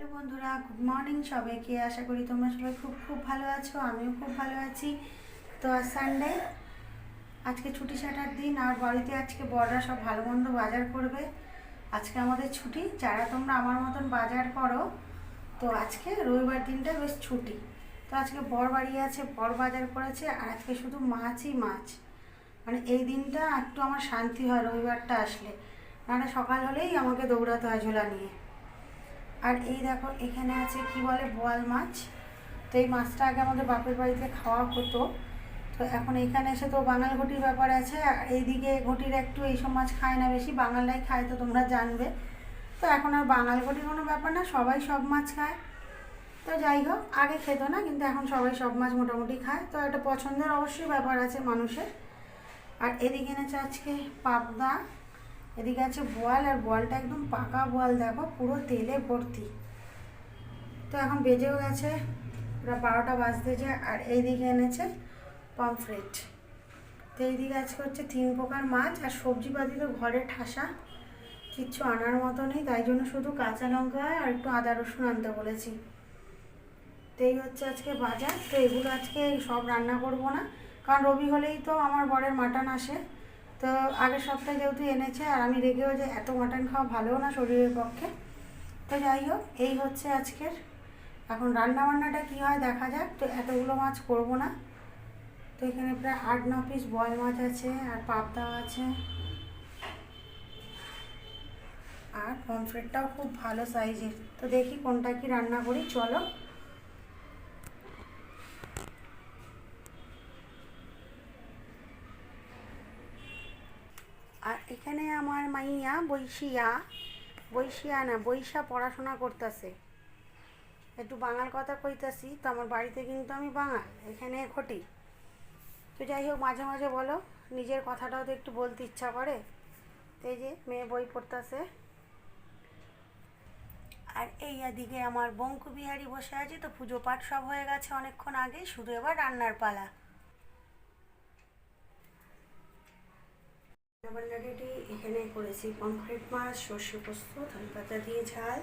Hello বন্ধুরা, good morning সবাইকে। আশা করি তোমরা সবাই খুব খুব ভালো আছো। আমিও খুব ভালো আছি। তো আজ সানডে, আজকে ছুটি ছাটার দিন, আর বাড়িতে আজকে বড়রা সব ভালো মন্দ বাজার করবে। আজকে আমাদের ছুটি। যারা তোমরা আমার মতন বাজার করো, তো আজকে রবিবার দিনটা বেশ ছুটি। তো আজকে বর বাড়ি আছে, বর বাজার করেছে, আর আজকে শুধু মাছই মাছ। মানে এই দিনটা একটু আমার শান্তি হয় রবিবারটা আসলে, নাহলে সকাল হলেই আমাকে দৌড়াতে হয় ঝোলা নিয়ে। আর এই দেখো, এখানে আছে কি বলে বোয়াল মাছ। তো এই মাছটা আগে আমাদের বাপের বাড়িতে খাওয়া হতো, তো এখন এখানে এসে তো বাঙাল ঘটির ব্যাপার আছে। আর এইদিকে ঘটির একটু এইসব মাছ খায় না বেশি, বাঙালরাই খায়, তো তোমরা জানবে। তো এখন আর বাঙাল ঘটির কোনো ব্যাপার না, সবাই সব মাছ খায়। তো যাই হোক, আগে খেত না, কিন্তু এখন সবাই সব মাছ মোটামুটি খায়। তো একটা পছন্দের অবশ্যই ব্যাপার আছে মানুষের। আর এদিকে এনেছে আজকে পাবদা, এদিকে আছে বোয়াল, আর বোয়ালটা একদম পাকা বোয়াল, দেখো পুরো তেলে ভর্তি। তো এখন বেজেও গেছে প্রায় 12টা বাজতে যায়। আর এইদিকে এনেছে পমফ্রেট। তো এইদিকে আজকে হচ্ছে 3 প্রকার মাছ, আর সবজিপাতি তো ঘরে ঠাসা, কিচ্ছু আনার মতো নেই, তাই জন্য শুধু কাঁচা লঙ্কা আর একটু আদা রসুন আনতে বলেছি। তো এই হচ্ছে আজকে বাজার। তো এগুলো আজকে সব রান্না করব না, কারণ রবি হলেই তো আমার বরের মাটন আসে। তো আগের সপ্তাহে যেহেতু এনেছে, আর আমি রেগেও যে এত মাটন খাওয়া ভালোও না শরীরের পক্ষে। তো যাই হোক, এই হচ্ছে আজকের। এখন রান্নাবান্নাটা কী হয় দেখা যাক। তো এতগুলো মাছ করব না। তো এখানে প্রায় 8-9 পিস বোয়াল মাছ আছে, আর পাবদা আছে, আর পমফ্রেটটাও খুব ভালো সাইজের। তো দেখি কোনটা কি রান্না করি, চলো। আর এখানে আমার মাইয়া বৈশা পড়াশোনা করতেছে। একটু বাঙাল কথা কইতাছি, তো আমার বাড়িতে কিন্তু আমি বাঙাল, এখানে ঘটি। তো যাই হোক, মাঝে মাঝে বলো, নিজের কথাটাও তো একটু বলতে ইচ্ছা করে। তো এই যে মেয়ে বই পড়তেছে। আর এই এদিকে আমার বঙ্কু বিহারি বসে আছে। তো পুজো পাঠ সব হয়ে গেছে অনেকক্ষণ আগে, শুধু এবার রান্নার পালা। রান্নাবান্না রেডি। এখানে করেছি পমফ্রেট মাছ, সর্ষে পোস্ত, ধনেপাতা দিয়ে ঝাল।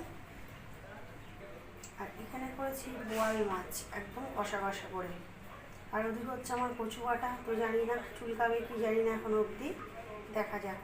আর এখানে করেছি বোয়াল মাছ, একদম কষা কষা করে। আর ওদিকে হচ্ছে আমার কচু বাটা। তো জানি না চুলকাবে কি জানি না, এখনো অবধি দেখা যাক।